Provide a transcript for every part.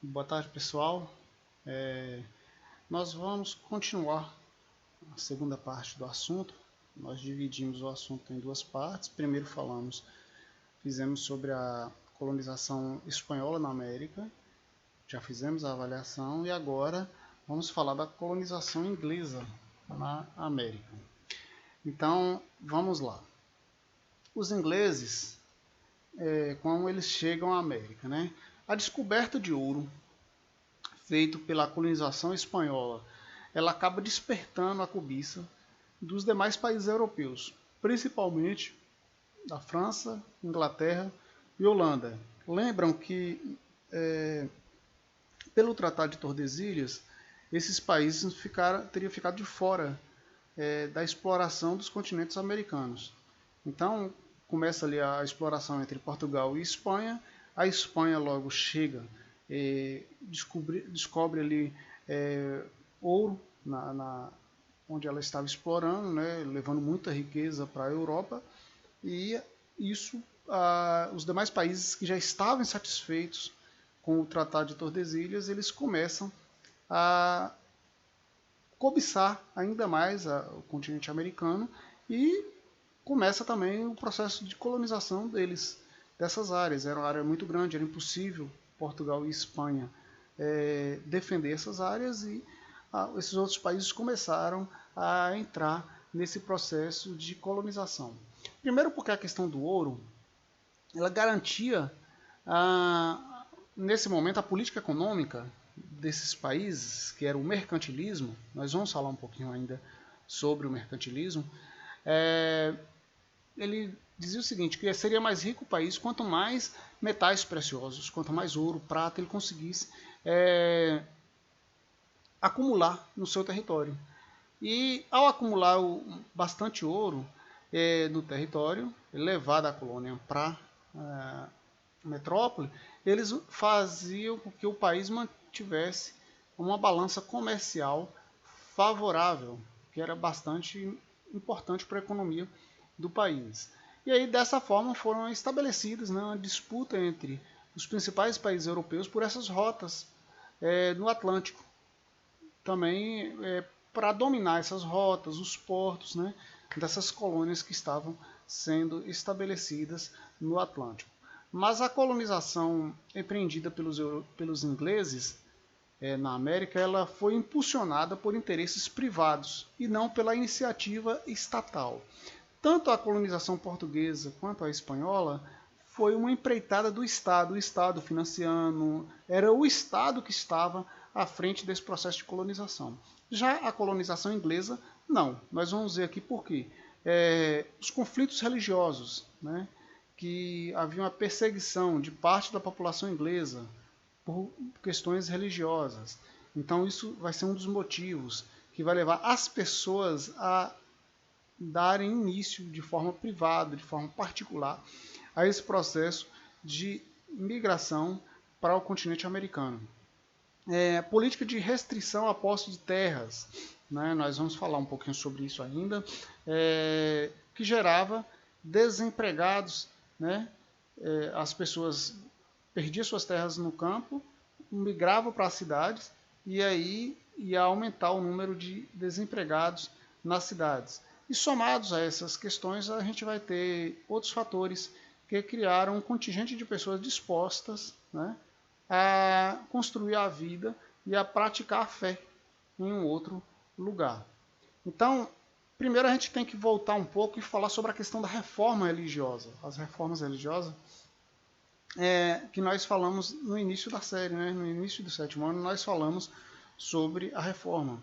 Boa tarde, pessoal. Nós vamos continuar a segunda parte do assunto. Nós dividimos o assunto em duas partes. Primeiro fizemos sobre a colonização espanhola na América. Já fizemos a avaliação e agora vamos falar da colonização inglesa na América. Então, vamos lá. Os ingleses, como eles chegam à América, né? A descoberta de ouro feito pela colonização espanhola, ela acaba despertando a cobiça dos demais países europeus, principalmente da França, Inglaterra e Holanda. Lembram que, pelo Tratado de Tordesilhas, esses países teriam ficado de fora da exploração dos continentes americanos. Então, começa ali a exploração entre Portugal e Espanha. A Espanha logo chega, descobre ali ouro onde ela estava explorando, né, levando muita riqueza para a Europa, e isso os demais países que já estavam insatisfeitos com o Tratado de Tordesilhas, eles começam a cobiçar ainda mais o continente americano e começa também o processo de colonização dessas áreas. Era uma área muito grande, era impossível Portugal e Espanha defender essas áreas e esses outros países começaram a entrar nesse processo de colonização. Primeiro porque a questão do ouro, ela garantia, nesse momento, a política econômica desses países, que era o mercantilismo. Nós vamos falar um pouquinho ainda sobre o mercantilismo. Ele dizia o seguinte, que seria mais rico o país quanto mais metais preciosos, quanto mais ouro, prata ele conseguisse acumular no seu território. E ao acumular bastante ouro no território, levar da colônia para a metrópole, eles faziam com que o país mantivesse uma balança comercial favorável, que era bastante importante para a economia do país. E aí, dessa forma, foram estabelecidas, né, uma disputa entre os principais países europeus por essas rotas no Atlântico. Também para dominar essas rotas, os portos, né, dessas colônias que estavam sendo estabelecidas no Atlântico. Mas a colonização empreendida pelos ingleses na América, ela foi impulsionada por interesses privados e não pela iniciativa estatal. Tanto a colonização portuguesa quanto a espanhola foi uma empreitada do Estado, o Estado financiando, era o Estado que estava à frente desse processo de colonização. Já a colonização inglesa, não. Nós vamos ver aqui por quê. Os conflitos religiosos, né, que havia uma perseguição de parte da população inglesa por questões religiosas. Então isso vai ser um dos motivos que vai levar as pessoas a darem início de forma privada, de forma particular, a esse processo de migração para o continente americano. Política de restrição à posse de terras, né, nós vamos falar um pouquinho sobre isso ainda, que gerava desempregados, né, as pessoas perdiam suas terras no campo, migravam para as cidades e aí ia aumentar o número de desempregados nas cidades. E somados a essas questões, a gente vai ter outros fatores que criaram um contingente de pessoas dispostas, né, a construir a vida e a praticar a fé em um outro lugar. Então, primeiro a gente tem que voltar um pouco e falar sobre a questão da reforma religiosa. As reformas religiosas que nós falamos no início da série, né? No início do 7º ano, nós falamos sobre a reforma.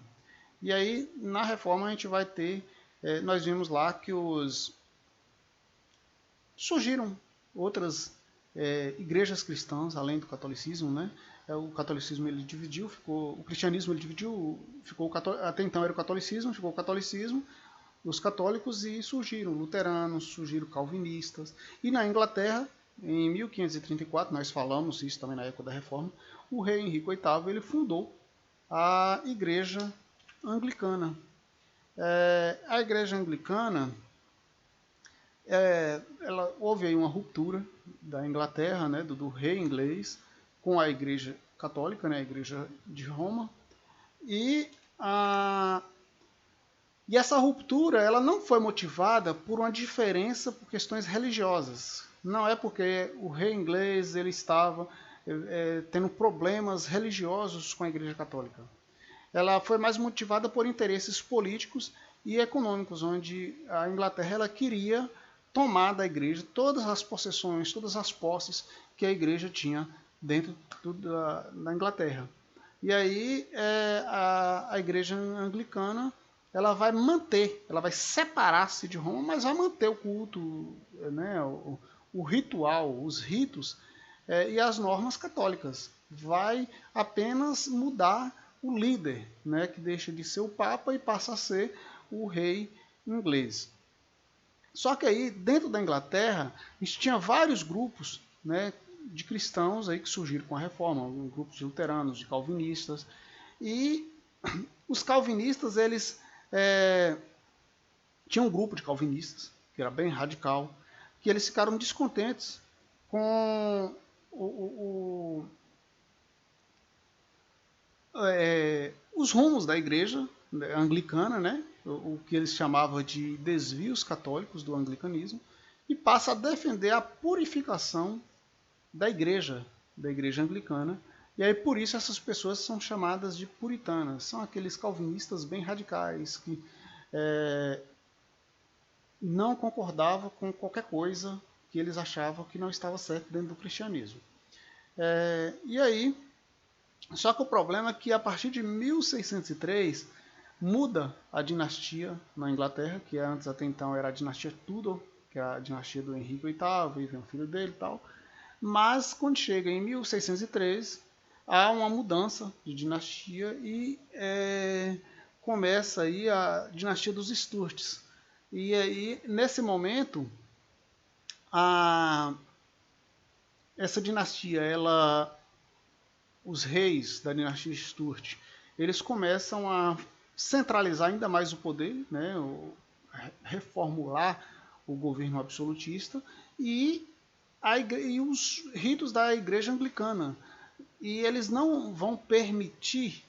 E aí, na reforma, a gente vai ter, nós vimos lá que surgiram outras igrejas cristãs, além do catolicismo, né? O catolicismo ele dividiu, o cristianismo ele dividiu, até então era o catolicismo, ficou o catolicismo, os católicos, e surgiram luteranos, surgiram calvinistas. E na Inglaterra, em 1534, nós falamos isso também na época da Reforma, o rei Henrique VIII ele fundou a Igreja Anglicana. A Igreja Anglicana, houve aí uma ruptura da Inglaterra, né, do rei inglês, com a Igreja Católica, né, a Igreja de Roma, e essa ruptura ela não foi motivada por uma diferença por questões religiosas. Não é porque o rei inglês ele estava tendo problemas religiosos com a Igreja Católica. Ela foi mais motivada por interesses políticos e econômicos, onde a Inglaterra ela queria tomar da igreja todas as possessões, todas as posses que a igreja tinha dentro da Inglaterra. E aí a igreja anglicana ela vai manter, ela vai separar-se de Roma, mas vai manter o culto, né, o ritual, os ritos e as normas católicas. Vai apenas mudar o líder, né, que deixa de ser o Papa e passa a ser o rei inglês. Só que aí, dentro da Inglaterra, a gente tinha vários grupos, né, de cristãos aí que surgiram com a reforma, grupos de luteranos, de calvinistas, e os calvinistas, eles tinham um grupo de calvinistas, que era bem radical, que eles ficaram descontentes com os rumos da igreja anglicana, né? O que eles chamavam de desvios católicos do anglicanismo, e passa a defender a purificação da igreja anglicana. E aí por isso essas pessoas são chamadas de puritanas, são aqueles calvinistas bem radicais que não concordavam com qualquer coisa que eles achavam que não estava certo dentro do cristianismo. E aí, só que o problema é que a partir de 1603 muda a dinastia na Inglaterra, que antes até então era a dinastia Tudor, que é a dinastia do Henrique VIII, e vem o filho dele e tal. Mas quando chega em 1603, há uma mudança de dinastia e começa aí a dinastia dos Sturts. E aí, nesse momento, essa dinastia, os reis da dinastia Sturt, eles começam a centralizar ainda mais o poder, né, reformular o governo absolutista e os ritos da igreja anglicana. E eles não vão permitir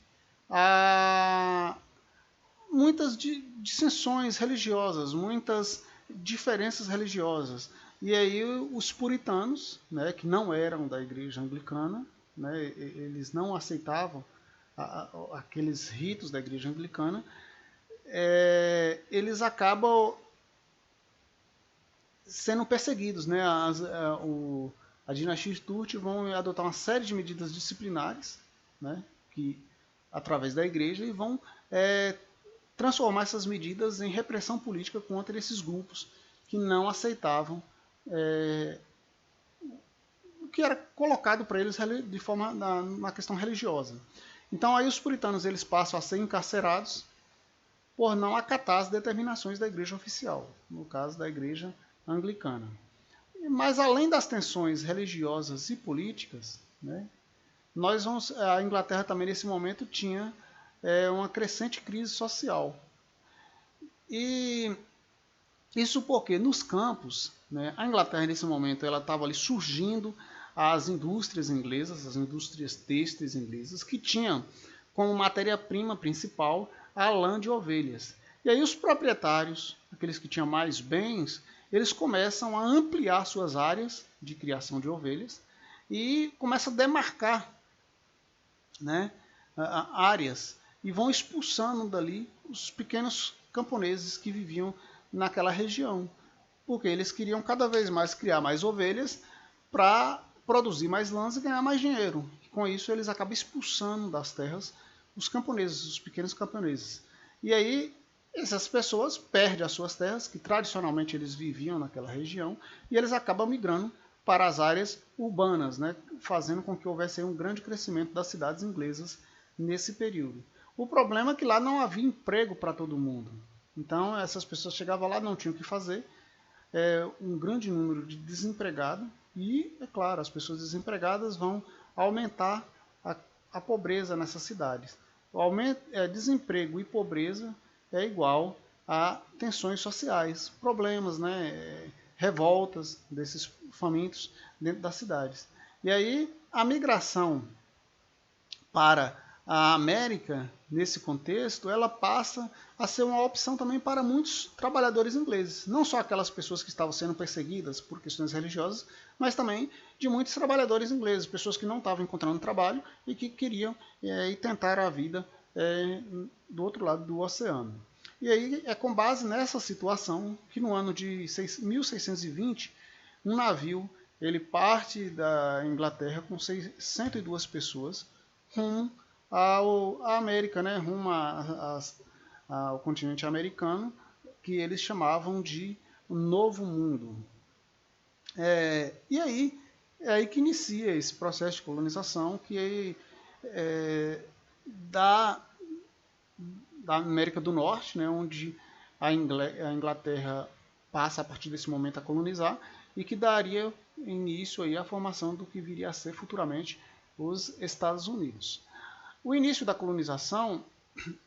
muitas dissensões religiosas, muitas diferenças religiosas. E aí os puritanos, né, que não eram da igreja anglicana, né, eles não aceitavam aqueles ritos da igreja anglicana, eles acabam sendo perseguidos, né? A dinastia Sturt vão adotar uma série de medidas disciplinares, né? Que através da igreja e vão transformar essas medidas em repressão política contra esses grupos que não aceitavam o que era colocado para eles de forma na questão religiosa. Então aí os puritanos eles passam a ser encarcerados por não acatar as determinações da igreja oficial, no caso da igreja anglicana. Mas além das tensões religiosas e políticas, né, a Inglaterra também nesse momento tinha uma crescente crise social. E isso porque nos campos, né, a Inglaterra nesse momento ela estava ali surgindo as indústrias inglesas, as indústrias têxteis inglesas, que tinham como matéria-prima principal a lã de ovelhas. E aí os proprietários, aqueles que tinham mais bens, eles começam a ampliar suas áreas de criação de ovelhas e começam a demarcar, né, áreas e vão expulsando dali os pequenos camponeses que viviam naquela região, porque eles queriam cada vez mais criar mais ovelhas para produzir mais lãs e ganhar mais dinheiro. E com isso eles acabam expulsando das terras os camponeses, os pequenos camponeses. E aí essas pessoas perdem as suas terras, que tradicionalmente eles viviam naquela região, e eles acabam migrando para as áreas urbanas, né, fazendo com que houvesse um grande crescimento das cidades inglesas nesse período. O problema é que lá não havia emprego para todo mundo. Então essas pessoas chegavam lá, não tinham o que fazer, um grande número de desempregados, e, é claro, as pessoas desempregadas vão aumentar a pobreza nessas cidades. Desemprego e pobreza é igual a tensões sociais, problemas, né, revoltas desses famintos dentro das cidades. E aí a migração para a América, nesse contexto, ela passa a ser uma opção também para muitos trabalhadores ingleses. Não só aquelas pessoas que estavam sendo perseguidas por questões religiosas, mas também de muitos trabalhadores ingleses, pessoas que não estavam encontrando trabalho e que queriam ir tentar a vida do outro lado do oceano. E aí é com base nessa situação que no ano de 1620, um navio ele parte da Inglaterra com 102 pessoas rumo à América, né? Rumo ao continente americano, que eles chamavam de Novo Mundo. E aí é aí que inicia esse processo de colonização que da América do Norte, né? Onde a Inglaterra passa a partir desse momento a colonizar e que daria início aí à formação do que viria a ser futuramente os Estados Unidos. O início da colonização,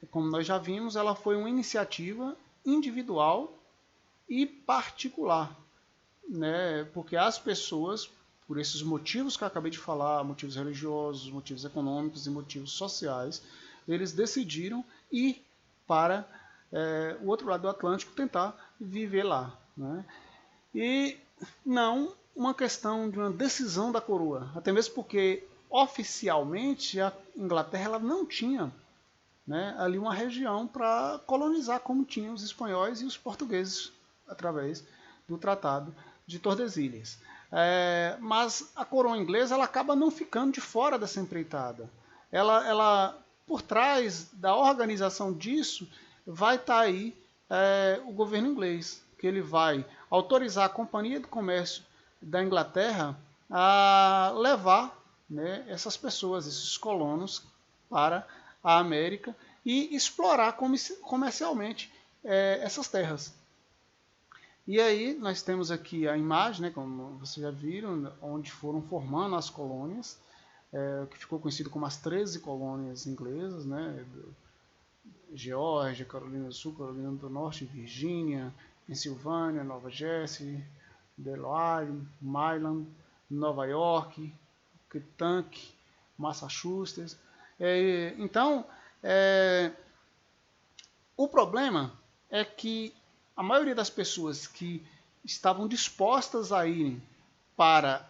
como nós já vimos, ela foi uma iniciativa individual e particular, né? Porque as pessoas, por esses motivos que eu acabei de falar, motivos religiosos, motivos econômicos e motivos sociais, eles decidiram ir para o outro lado do Atlântico tentar viver lá, né? E não uma questão de uma decisão da coroa, até mesmo porque oficialmente a Inglaterra ela não tinha, né, ali uma região para colonizar como tinham os espanhóis e os portugueses através do Tratado de Tordesilhas. Mas a coroa inglesa ela acaba não ficando de fora dessa empreitada. Ela por trás da organização disso vai estar aí o governo inglês, que ele vai autorizar a Companhia de Comércio da Inglaterra a levar, né, essas pessoas, esses colonos, para a América e explorar comercialmente essas terras. E aí nós temos aqui a imagem, né, como vocês já viram, onde foram formando as colônias, que ficou conhecido como as 13 colônias inglesas, né, Geórgia, Carolina do Sul, Carolina do Norte, Virgínia, Pensilvânia, Nova Jersey, Delaware, Maryland, Nova York, Kentucky, Massachusetts. Então, o problema é que a maioria das pessoas que estavam dispostas a irem para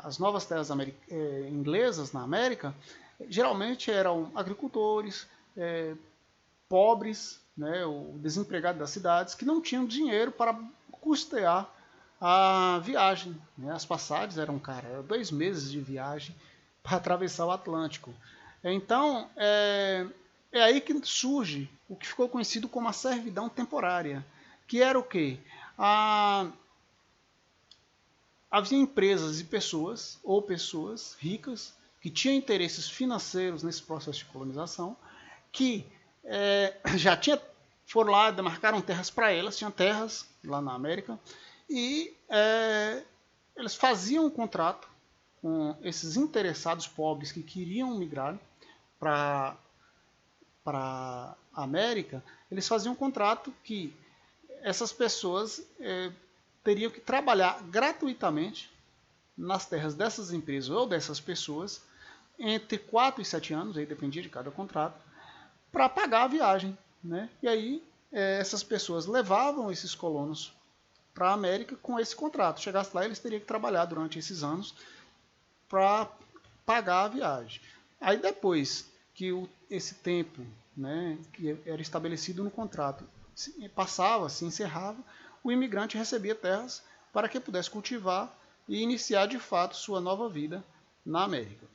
as novas terras inglesas na América, geralmente eram agricultores, pobres, né, o desempregado das cidades, que não tinham dinheiro para custear a viagem. Né? As passagens eram 2 meses de viagem para atravessar o Atlântico. Então, é aí que surge o que ficou conhecido como a servidão temporária, que era o quê? Havia empresas e pessoas, ou pessoas ricas, que tinham interesses financeiros nesse processo de colonização, que foram lá, demarcaram terras para elas, tinham terras lá na América, e eles faziam um contrato com esses interessados pobres que queriam migrar para a América. Eles faziam um contrato que essas pessoas teriam que trabalhar gratuitamente nas terras dessas empresas ou dessas pessoas entre 4 e 7 anos, aí dependia de cada contrato, para pagar a viagem. Né? E aí essas pessoas levavam esses colonos para a América com esse contrato. Chegasse lá, eles teriam que trabalhar durante esses anos para pagar a viagem. Aí depois que esse tempo, né, que era estabelecido no contrato passava, se encerrava, o imigrante recebia terras para que pudesse cultivar e iniciar de fato sua nova vida na América.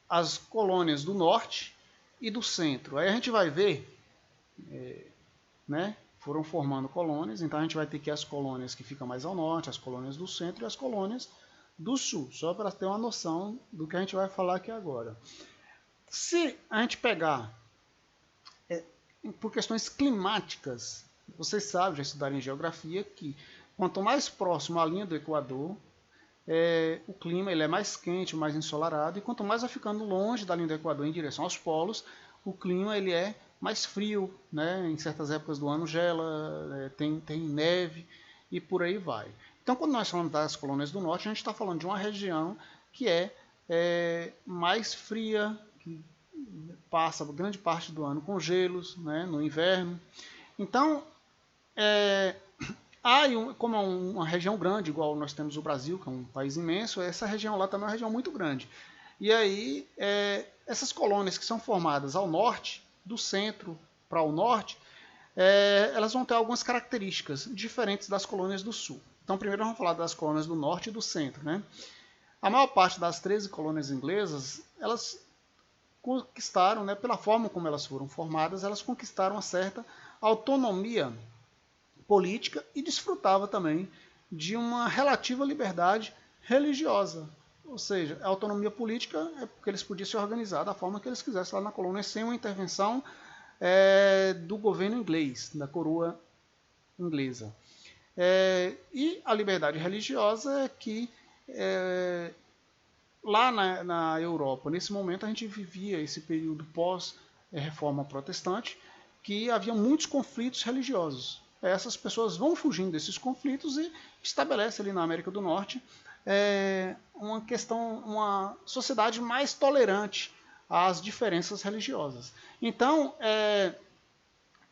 As colônias do norte e do centro. Aí a gente vai ver, né, foram formando colônias, então a gente vai ter que as colônias que ficam mais ao norte, as colônias do centro e as colônias do sul, só para ter uma noção do que a gente vai falar aqui agora. Se a gente pegar por questões climáticas, vocês sabem, já estudaram em geografia, que quanto mais próximo à linha do Equador, o clima ele é mais quente, mais ensolarado, e quanto mais vai ficando longe da linha do Equador em direção aos polos, o clima ele é mais frio, né? Em certas épocas do ano gela, tem neve e por aí vai. Então, quando nós falamos das colônias do norte, a gente está falando de uma região que é mais fria, que passa grande parte do ano com gelos, né, no inverno. Então, como é uma região grande, igual nós temos o Brasil, que é um país imenso, essa região lá também é uma região muito grande. E aí, essas colônias que são formadas ao norte, do centro para o norte, elas vão ter algumas características diferentes das colônias do sul. Então, primeiro vamos falar das colônias do norte e do centro, né? A maior parte das 13 colônias inglesas, elas conquistaram, né, pela forma como elas foram formadas, elas conquistaram uma certa autonomia política e desfrutava também de uma relativa liberdade religiosa. Ou seja, a autonomia política é porque eles podiam se organizar da forma que eles quisessem lá na colônia, sem uma intervenção do governo inglês, da coroa inglesa. E a liberdade religiosa é que lá na Europa, nesse momento, a gente vivia esse período pós-reforma protestante, que havia muitos conflitos religiosos. Essas pessoas vão fugindo desses conflitos e estabelece ali na América do Norte uma sociedade mais tolerante às diferenças religiosas. Então,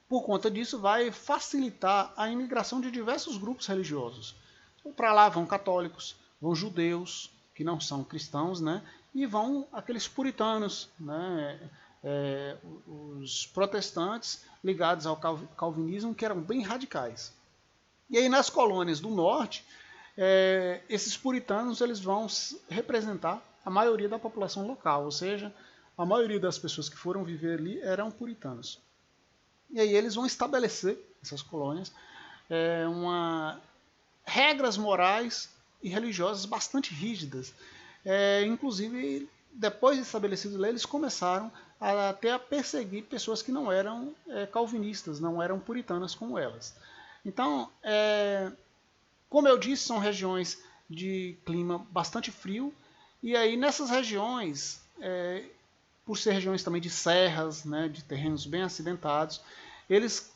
por conta disso, vai facilitar a imigração de diversos grupos religiosos. Para lá vão católicos, vão judeus, que não são cristãos, né? E vão aqueles puritanos, né? Os protestantes ligados ao calvinismo, que eram bem radicais. E aí nas colônias do norte, esses puritanos eles vão representar a maioria da população local, ou seja, a maioria das pessoas que foram viver ali eram puritanos. E aí eles vão estabelecer, essas colônias, regras morais e religiosas bastante rígidas. Inclusive, depois de estabelecidos lá, eles começaram até a perseguir pessoas que não eram calvinistas, não eram puritanas como elas. Então, como eu disse, são regiões de clima bastante frio, e aí nessas regiões, por ser regiões também de serras, né, de terrenos bem acidentados, eles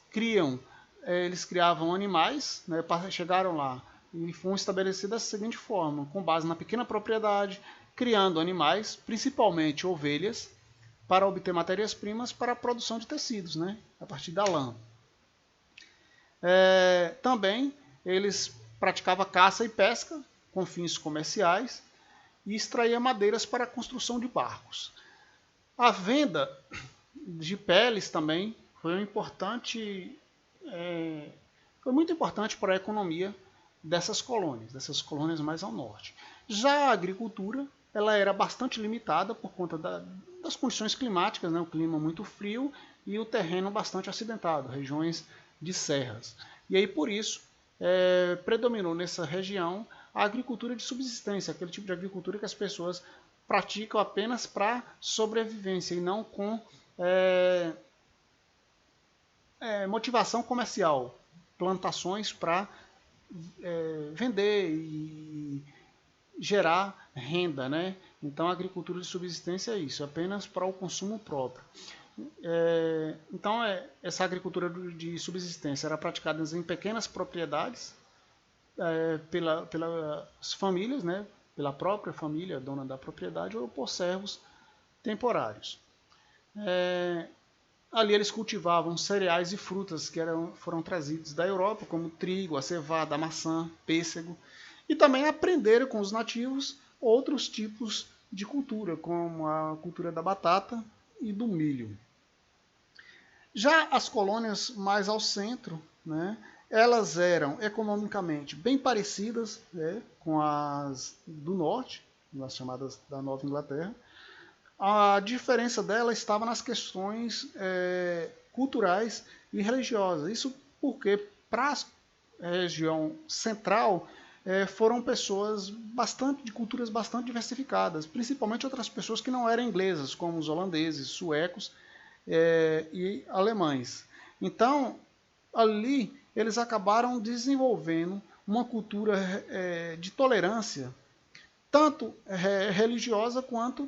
criavam animais, né, chegaram lá e foram estabelecidos da seguinte forma, com base na pequena propriedade, criando animais, principalmente ovelhas, para obter matérias-primas para a produção de tecidos, né, a partir da lã. Também eles praticavam caça e pesca com fins comerciais e extraía madeiras para a construção de barcos. A venda de peles também foi muito importante para a economia dessas colônias mais ao norte. Já a agricultura ela era bastante limitada por conta das condições climáticas, né? O clima muito frio e o terreno bastante acidentado, regiões de serras. E aí por isso predominou nessa região a agricultura de subsistência, aquele tipo de agricultura que as pessoas praticam apenas para sobrevivência e não com motivação comercial, plantações para vender e gerar renda, né? Então a agricultura de subsistência é isso, apenas para o consumo próprio. Então essa agricultura de subsistência era praticada em pequenas propriedades pelas famílias, né? Pela própria família, dona da propriedade, ou por servos temporários. Ali eles cultivavam cereais e frutas que foram trazidos da Europa, como trigo, a cevada, a maçã, pêssego, e também aprenderam com os nativos outros tipos de cultura, como a cultura da batata e do milho. Já as colônias mais ao centro, né, elas eram economicamente bem parecidas, né, com as do norte, as chamadas da Nova Inglaterra. A diferença dela estava nas questões culturais e religiosas. Isso porque para a região central foram pessoas de culturas bastante diversificadas, principalmente outras pessoas que não eram inglesas, como os holandeses, suecos e alemães. Então, ali eles acabaram desenvolvendo uma cultura de tolerância, tanto religiosa quanto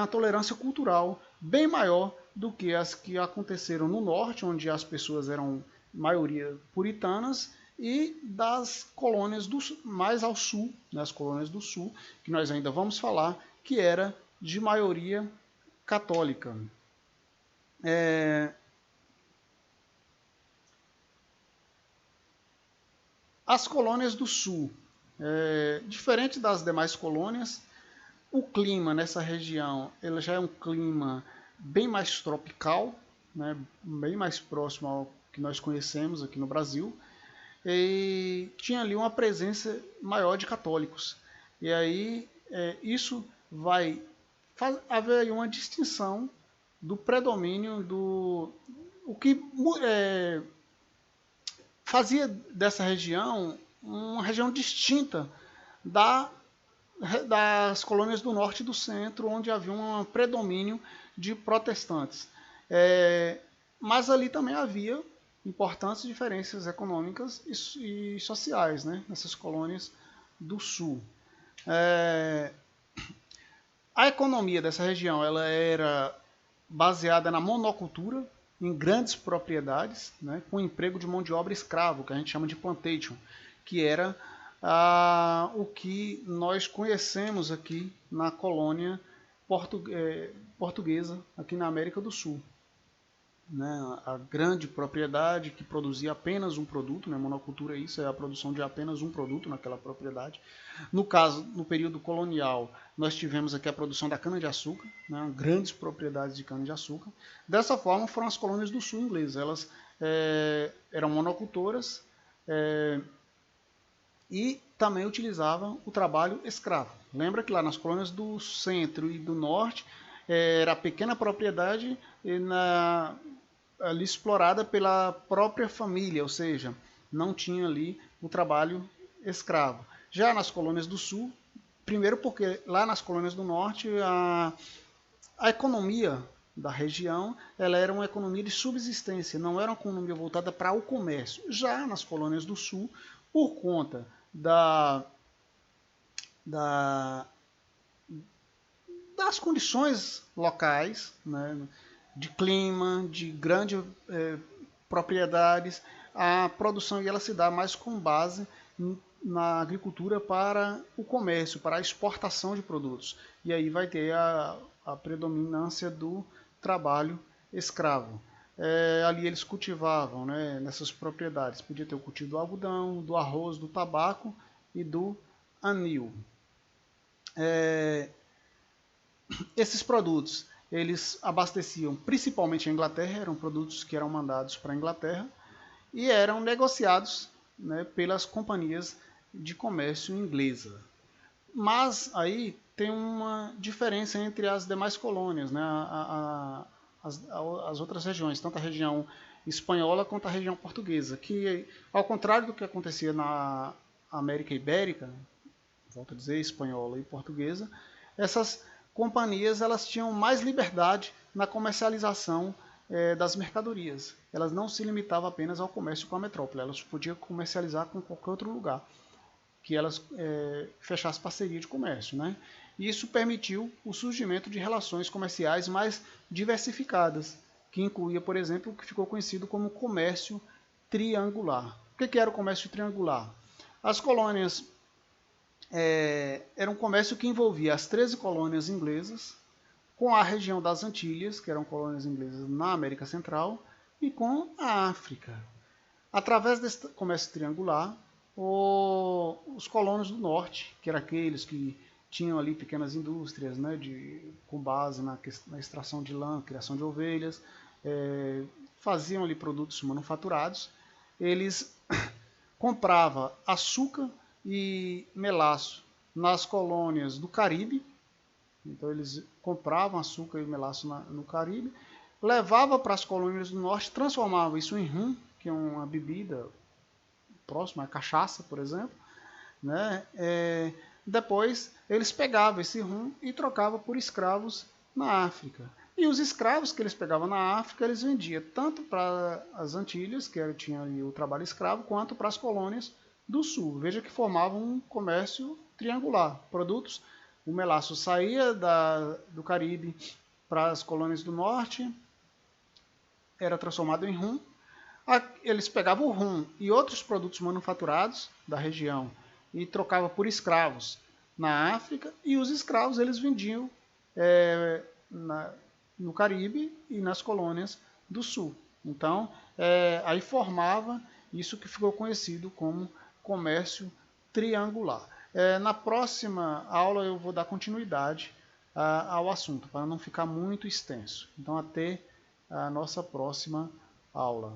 a tolerância cultural, bem maior do que as que aconteceram no norte, onde as pessoas eram maioria puritanas, e das colônias mais ao sul, né, as colônias do sul, que nós ainda vamos falar, que era de maioria católica. As colônias do sul, diferente das demais colônias, o clima nessa região ele já é um clima bem mais tropical, né, bem mais próximo ao que nós conhecemos aqui no Brasil, e tinha ali uma presença maior de católicos. E aí isso vai haver aí uma distinção do predomínio do o que fazia dessa região uma região distinta das colônias do norte e do centro, onde havia um predomínio de protestantes. Mas ali também havia importantes diferenças econômicas e sociais, né, nessas colônias do sul. A economia dessa região ela era baseada na monocultura, em grandes propriedades, né, com emprego de mão de obra escravo, que a gente chama de plantation, que era o que nós conhecemos aqui na colônia portuguesa, aqui na América do Sul. Né, a grande propriedade que produzia apenas um produto, né, monocultura isso é a produção de apenas um produto naquela propriedade. No caso, no período colonial, nós tivemos aqui a produção da cana-de-açúcar, né, grandes propriedades de cana-de-açúcar. Dessa forma foram as colônias do sul inglesas, elas eram monocultoras e também utilizavam o trabalho escravo. Lembra que lá nas colônias do centro e do norte era pequena propriedade ali explorada pela própria família, ou seja, não tinha ali o trabalho escravo. Já nas colônias do sul, primeiro porque lá nas colônias do norte a economia da região ela era uma economia de subsistência, não era uma economia voltada para o comércio. Já nas colônias do sul, por conta das condições locais, né, de clima, de grandes propriedades, a produção ela se dá mais com base na agricultura para o comércio, para a exportação de produtos. E aí vai ter a predominância do trabalho escravo. Ali eles cultivavam, né, nessas propriedades. Podia ter o cultivo do algodão, do arroz, do tabaco e do anil. Esses produtos eles abasteciam principalmente a Inglaterra, eram produtos que eram mandados para a Inglaterra e eram negociados, né, pelas companhias de comércio inglesa. Mas aí tem uma diferença entre as demais colônias, né, as outras regiões, tanto a região espanhola quanto a região portuguesa, que ao contrário do que acontecia na América Ibérica, volto a dizer, espanhola e portuguesa, essas companhias elas tinham mais liberdade na comercialização das mercadorias. Elas não se limitavam apenas ao comércio com a metrópole, elas podiam comercializar com qualquer outro lugar que elas fechassem parceria de comércio. Né? E isso permitiu o surgimento de relações comerciais mais diversificadas, que incluía, por exemplo, o que ficou conhecido como comércio triangular. O que era o comércio triangular? As colônias era um comércio que envolvia as 13 colônias inglesas, com a região das Antilhas, que eram colônias inglesas na América Central, e com a África. Através desse comércio triangular, os colonos do norte, que eram aqueles que tinham ali pequenas indústrias, né, com base na extração de lã, criação de ovelhas, faziam ali produtos manufaturados, eles compravam açúcar e melaço nas colônias do Caribe. Então eles compravam açúcar e melaço no Caribe, levavam para as colônias do norte, transformavam isso em rum, que é uma bebida próxima à cachaça, por exemplo. Né? Depois eles pegavam esse rum e trocavam por escravos na África. E os escravos que eles pegavam na África, eles vendiam tanto para as Antilhas, que tinha ali o trabalho escravo, quanto para as colônias do sul. Veja que formavam um comércio triangular. Produtos, o melaço saía do Caribe para as colônias do norte, era transformado em rum. Eles pegavam o rum e outros produtos manufaturados da região e trocavam por escravos na África, e os escravos eles vendiam no Caribe e nas colônias do Sul. Então, aí formava isso que ficou conhecido como comércio triangular. Na próxima aula eu vou dar continuidade ao assunto, para não ficar muito extenso. Então, até a nossa próxima aula.